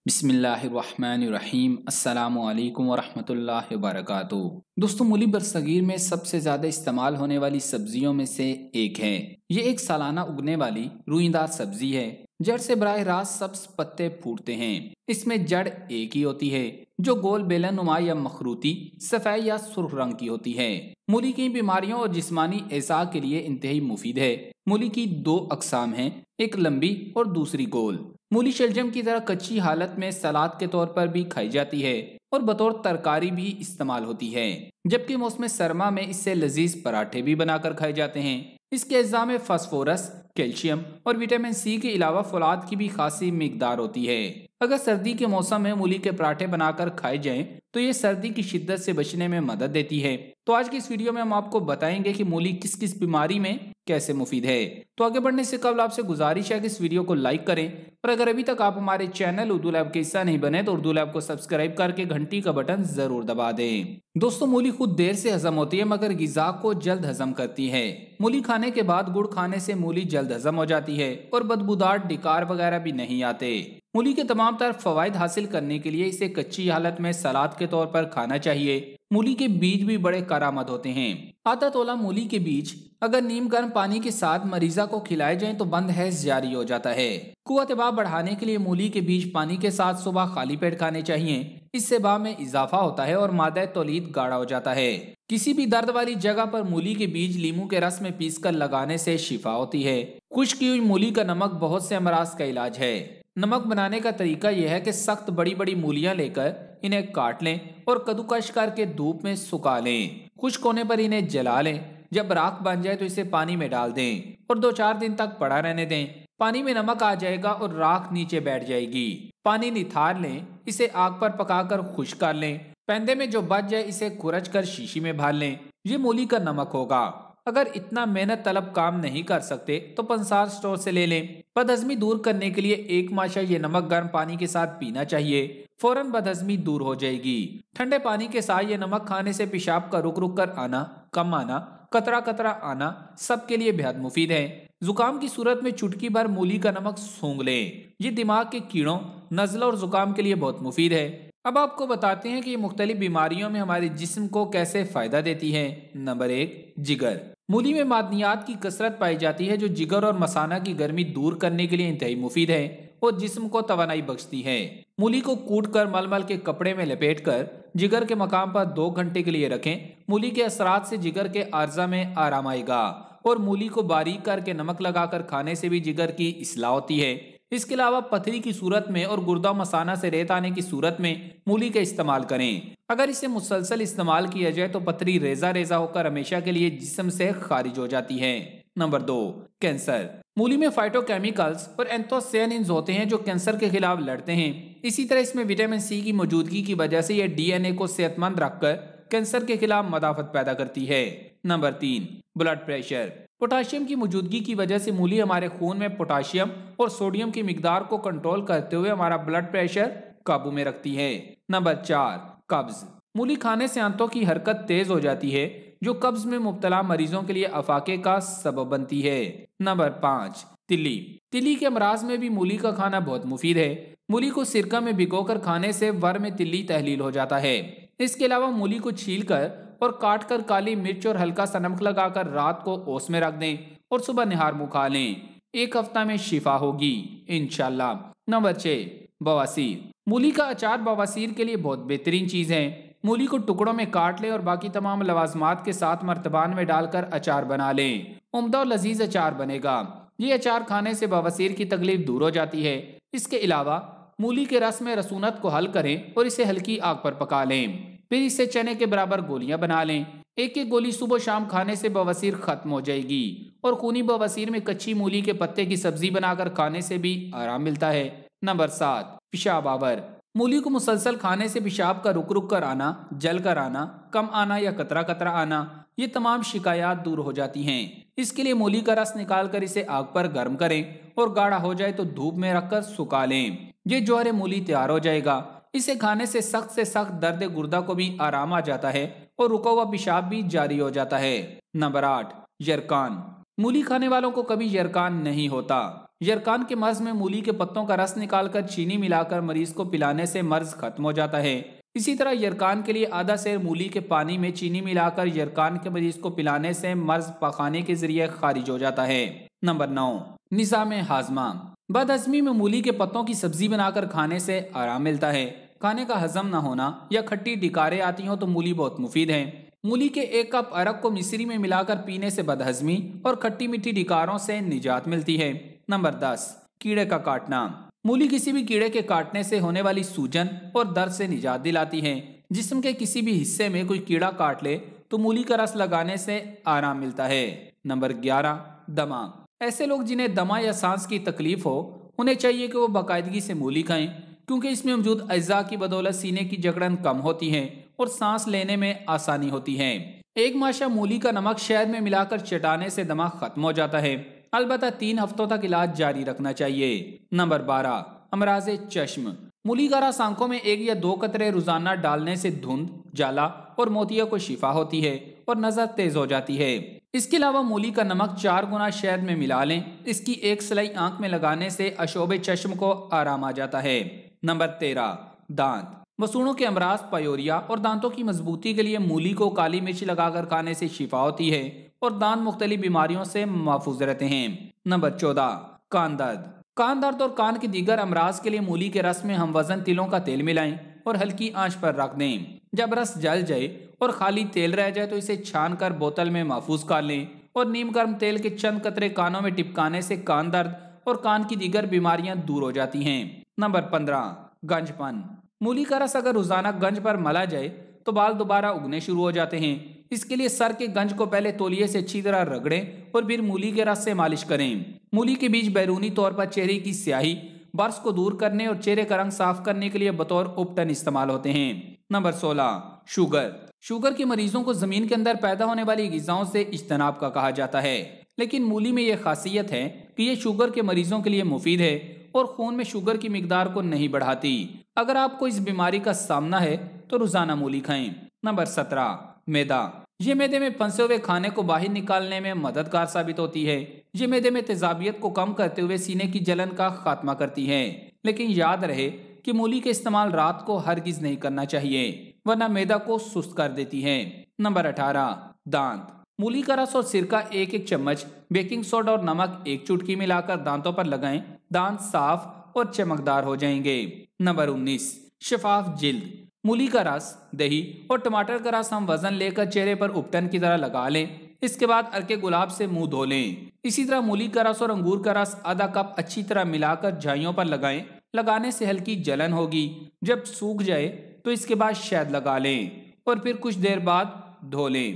بسم اللہ الرحمن الرحیم السلام علیکم ورحمۃ اللہ وبرکاتہ۔ دوستو، مولی برصغیر میں سب سے زیادہ استعمال ہونے والی سبزیوں میں سے ایک ہے۔ یہ ایک سالانہ اگنے والی روئیندار سبزی ہے۔ جڑ سے براہ راست سبز پتے پھوٹتے ہیں۔ اس میں جڑ ایک ہی ہوتی ہے جو گول بیلن نما یا مخروطی، سفید یا سرخ رنگ کی ہوتی ہے۔ مولی کی بیماریوں اور جسمانی اعضاء کے لیے انتہائی مفید ہے۔ مولی کی دو اقسام ہیں، ایک لمبی اور دوسری گول۔ مولی شلجم کی طرح کچی حالت میں سلاد کے طور پر بھی کھائی جاتی ہے اور بطور ترکاری بھی استعمال ہوتی ہے، جبکہ موسم سرما میں اس سے لذیذ پراٹھے بھی بنا کر کھائے جاتے ہیں۔ اس کے اجزاء میں فاسفورس، کیلشیم اور وٹامن سی کے علاوہ فولاد کی بھی خاصی مقدار ہوتی ہے۔ اگر سردی کے موسم میں مولی کے پراٹھے بنا کر کھائے جائیں تو یہ سردی کی شدت سے بچنے میں مدد دیتی ہے۔ تو آج کی اس ویڈیو میں ہم آپ کو بتائیں گے کہ مولی کس کس بیماری میں کیسے مفید ہے۔ تو آگے بڑھنے سے قبل آپ سے گزارش ہے کہ اس ویڈیو کو لائک کریں، اور اگر ابھی تک آپ ہمارے چینل اردو لیب کے حصہ نہیں بنے تو اردو لیب کو سبسکرائب کر کے گھنٹی کا بٹن ضرور دبا دیں۔ دوستو، مولی خود دیر سے ہضم ہوتی ہے مگر غذا کو جلد ہضم کرتی ہے۔ مولی کھانے کے بعد گڑ کھانے سے مولی جلد ہضم ہو جاتی ہے اور بدبودار ڈکار وغیرہ بھی نہیں آتے۔ مولی کے تمام تر فوائد حاصل کرنے کے لیے اسے کچی حالت میں سلاد کے طور پر کھانا چاہیے۔ مولی کے بیج بھی بڑے کارآمد ہوتے ہیں۔ آدھا تولا مولی کے بیج اگر نیم گرم پانی کے ساتھ مریضہ کو کھلائے جائیں تو بند حیض جاری ہو جاتا ہے۔ قوت باب بڑھانے کے لیے مولی کے بیج پانی کے ساتھ صبح خالی پیٹ کھانے چاہیے۔ اس سے باب میں اضافہ ہوتا ہے اور مادہ تولید گاڑھا ہو جاتا ہے۔ کسی بھی درد والی جگہ پر مولی کے بیج لیموں کے رس میں پیس کر لگانے سے شفا ہوتی ہے۔ خشک کی ہوئی مولی کا نمک بہت سے امراض کا علاج ہے۔ نمک بنانے کا طریقہ یہ ہے کہ سخت بڑی بڑی مولیاں لے کر انہیں کاٹ لیں اور کدوکش کر کے دھوپ میں سکھا لیں۔ خشک ہونے پر انہیں جلا لیں۔ جب راکھ بن جائے تو اسے پانی میں ڈال دیں اور 2-4 دن تک پڑا رہنے دیں۔ پانی میں نمک آ جائے گا اور راکھ نیچے بیٹھ جائے گی۔ پانی نتھار لیں، اسے آگ پر پکا کر خشک کر لیں۔ پیندے میں جو بچ جائے اسے کھرچ کر شیشی میں بھر لیں۔ یہ مولی کا نمک ہوگا۔ اگر اتنا محنت طلب کام نہیں کر سکتے تو پنسار سٹور سے لے لیں۔ بدہضمی دور کرنے کے لیے 1 ماشا یہ نمک گرم پانی کے ساتھ پینا چاہیے، فوراً بدہضمی دور ہو جائے گی۔ ٹھنڈے پانی کے ساتھ یہ نمک کھانے سے پیشاب کا رک رک کر آنا، کم آنا، قطرہ قطرہ آنا سب کے لیے بہت مفید ہے۔ زکام کی صورت میں چٹکی بھر مولی کا نمک سونگھ لیں۔ یہ دماغ کے کیڑوں، نزلہ اور زکام کے لیے بہت مفید ہے۔ اب آپ کو بتاتے ہیں کہ یہ مختلف بیماریوں میں ہمارے جسم کو کیسے فائدہ دیتی ہے۔ نمبر 1، جگر۔ مولی میں معدنیات کی کثرت پائی جاتی ہے جو جگر اور مثانہ کی گرمی دور کرنے کے لیے انتہائی مفید ہے اور جسم کو توانائی بخشتی ہے۔ مولی کو کوٹ کر مل مل کے کپڑے میں لپیٹ کر جگر کے مقام پر 2 گھنٹے کے لیے رکھیں۔ مولی کے اثرات سے جگر کے عارضہ میں آرام آئے گا، اور مولی کو باریک کر کے نمک لگا کر کھانے سے بھی جگر کی اصلاح ہوتی ہے۔ اس کے علاوہ پتھری کی صورت میں اور گردہ مثانہ سے ریت آنے کی صورت میں مولی کا استعمال کریں۔ اگر اسے مسلسل استعمال کیا جائے تو پتھری ریزہ ریزہ ہو کر ہمیشہ کے لیے جسم سے خارج ہو جاتی ہے۔ Number 2، cancer. مولی میں فائٹو کیمیکلز اور اینتھوسیاننز ہوتے ہیں جو کینسر کے خلاف لڑتے ہیں۔ اسی طرح اس میں وٹامن سی کی موجودگی کی وجہ سے یہ ڈی این اے کو صحت مند رکھ کر کینسر کے خلاف مدافعت پیدا کرتی ہے۔ Number 3، blood pressure. پوٹاشیم کی موجودگی کی وجہ سے مولی ہمارے خون میں پوٹاشیم اور سوڈیم کی مقدار کو کنٹرول کرتے ہوئے ہمارا بلڈ پریشر قابو میں رکھتی ہے۔ نمبر 4، قبض۔ مولی کھانے سے آنتوں کی حرکت تیز ہو جاتی ہے جو قبض میں مبتلا مریضوں کے لیے افاقے کا سبب بنتی ہے۔ نمبر 5، تلی۔ تلی کے امراض میں بھی مولی کا کھانا بہت مفید ہے۔ مولی کو سرکہ میں بھگو کر کھانے سے ورم تلی تحلیل ہو جاتا ہے۔ اس کے علاوہ مولی کو چھیل کر اور کاٹ کر کالی مرچ اور ہلکا سا نمک لگا کر رات کو اوس میں رکھ دیں اور صبح نہار منہ کھا لیں۔ 1 ہفتہ میں شفا ہوگی انشاءاللہ۔ نمبر 6، بواسیر۔ مولی کا اچار بواسیر کے لیے بہت بہترین چیز ہے۔ مولی کو ٹکڑوں میں کاٹ لیں اور باقی تمام لوازمات کے ساتھ مرتبان میں ڈال کر اچار بنا لیں۔ عمدہ اور لذیذ اچار بنے گا۔ یہ اچار کھانے سے بواسیر کی تکلیف دور ہو جاتی ہے۔ اس کے علاوہ مولی کے رس میں رسونت کو حل کریں اور اسے ہلکی آگ پر پکا لیں، پھر اس سے چنے کے برابر گولیاں بنا لیں۔ 1 گولی صبح و شام کھانے سے بواسیر ختم ہو جائے گی، اور خونی بواسیر میں کچی مولی کے پتے کی سبزی بنا کر کھانے سے بھی آرام ملتا ہے۔ نمبر 7، پیشاب آور۔ مولی کو مسلسل کھانے سے پیشاب کا رک رک کر آنا، جل کر آنا، کم آنا یا قطرہ قطرہ آنا، یہ تمام شکایات دور ہو جاتی ہیں۔ اس کے لیے مولی کا رس نکال کر اسے آگ پر گرم کریں اور گاڑھا ہو جائے تو دھوپ میں رکھ کر سکھا لیں۔ یہ جوہر مولی تیار ہو جائے گا۔ اسے کھانے سے سخت درد گردہ کو بھی آرام آ جاتا ہے اور رکا ہوا پیشاب بھی جاری ہو جاتا ہے۔ نمبر 8، یرکان۔ مولی کھانے والوں کو کبھی یرکان نہیں ہوتا۔ یرکان کے مرض میں مولی کے پتوں کا رس نکال کر چینی ملا کر مریض کو پلانے سے مرض ختم ہو جاتا ہے۔ اسی طرح یرکان کے لیے آدھا سیر مولی کے پانی میں چینی ملا کر یرکان کے مریض کو پلانے سے مرض پخانے کے ذریعے خارج ہو جاتا ہے۔ نمبر 9، نظام ہاضمہ۔ بد ہضمی میں مولی کے پتوں کی سبزی بنا کر کھانے سے آرام ملتا ہے۔ کھانے کا ہضم نہ ہونا یا کھٹی ڈکاریں آتی ہوں تو مولی بہت مفید ہے۔ مولی کے 1 کپ ارک کو مصری میں ملا کر پینے سے بد ہضمی اور کھٹی میٹھی ڈکاروں سے نجات ملتی ہے۔ نمبر 10، کیڑے کا کاٹنا۔ مولی کسی بھی کیڑے کے کاٹنے سے ہونے والی سوجن اور درد سے نجات دلاتی ہے۔ جسم کے کسی بھی حصے میں کوئی کیڑا کاٹ لے تو مولی کا رس لگانے سے آرام ملتا ہے۔ نمبر 11، دمہ۔ ایسے لوگ جنہیں دمہ یا سانس کی تکلیف ہو انہیں چاہیے کہ وہ باقاعدگی سے مولی کھائیں، کیونکہ اس میں موجود اجزاء کی بدولت سینے کی جکڑن کم ہوتی ہے اور سانس لینے میں آسانی ہوتی ہے۔ 1 ماشا مولی کا نمک شہد میں ملا کر چٹانے سے دمہ ختم ہو جاتا ہے، البتہ 3 ہفتوں تک علاج جاری رکھنا چاہیے۔ نمبر 12، امراض چشم۔ مولی کا رس آنکھوں میں 1 یا 2 قطرے روزانہ ڈالنے سے دھند، جالا اور موتیا کو شفا ہوتی ہے اور نظر تیز ہو جاتی ہے۔ اس کے علاوہ مولی کا نمک 4 گنا شہد میں ملا لیں، اس کی 1 سلائی آنکھ میں لگانے سے اشوب چشم کو آرام آ جاتا ہے۔ نمبر 13، دانت۔ مسوڑوں کے امراض، پیوریا اور دانتوں کی مضبوطی کے لیے مولی کو کالی مرچ لگا کر کھانے سے شفا ہوتی ہے اور دانت مختلف بیماریوں سے محفوظ رہتے ہیں۔ نمبر 14، کان درد۔ کان درد اور کان کے دیگر امراض کے لیے مولی کے رس میں ہم وزن تلوں کا تیل ملائیں اور ہلکی آنچ پر رکھ دیں۔ جب رس جل جائے اور خالی تیل رہ جائے تو اسے چھان کر بوتل میں محفوظ کر لیں اور نیم گرم تیل کے چند قطرے کانوں میں ٹپکانے سے کان درد اور کان کی دیگر بیماریاں دور ہو جاتی ہیں۔ نمبر 15، گنج پن۔ مولی کا رس اگر روزانہ گنج پر ملا جائے تو بال دوبارہ اگنے شروع ہو جاتے ہیں۔ اس کے لیے سر کے گنج کو پہلے تولیے سے اچھی طرح رگڑیں اور پھر مولی کے رس سے مالش کریں۔ مولی کے بیج بیرونی طور پر چہرے کی سیاہی، برس کو دور کرنے اور چہرے کا رنگ صاف کرنے کے لیے بطور اپٹن استعمال ہوتے ہیں۔ Number 16، sugar. شوگر کے مریضوں کو زمین کے اندر پیدا ہونے والی غذاؤں سے اجتناب کا کہا جاتا ہے، لیکن مولی میں یہ خاصیت ہے کہ یہ شوگر کے مریضوں کے لیے مفید ہے اور خون میں شوگر کی مقدار کو نہیں بڑھاتی۔ اگر آپ کو اس بیماری کا سامنا ہے تو روزانہ مولی کھائیں۔ نمبر 17، معدہ۔ یہ معدے میں پھنسے ہوئے کھانے کو باہر نکالنے میں مددگار ثابت ہوتی ہے۔ یہ معدے میں تیزابیت کو کم کرتے ہوئے سینے کی جلن کا خاتمہ کرتی ہے، لیکن یاد رہے کہ مولی کا استعمال رات کو ہرگز نہیں کرنا چاہیے ورنہ معدہ کو سست کر دیتی ہے۔ نمبر 18، دانت۔ مولی کا رس اور سرکہ 1 چمچ، بیکنگ سوڈا اور نمک 1 چٹکی ملا کر دانتوں پر لگائیں، دانت صاف اور چمکدار ہو جائیں گے۔ نمبر 19، شفاف جلد۔ مولی کا رس، دہی اور ٹماٹر کا رس ہم وزن لے کر چہرے پر اپٹن کی طرح لگا لیں، اس کے بعد ارکے گلاب سے منہ دھو لیں۔ اسی طرح مولی کا رس اور انگور کا رس آدھا کپ اچھی طرح ملا کر جھائیوں پر لگائیں، لگانے سے ہلکی جلن ہوگی۔ جب سوکھ جائے تو اس کے بعد شہد لگا لیں اور پھر کچھ دیر بعد دھو لیں۔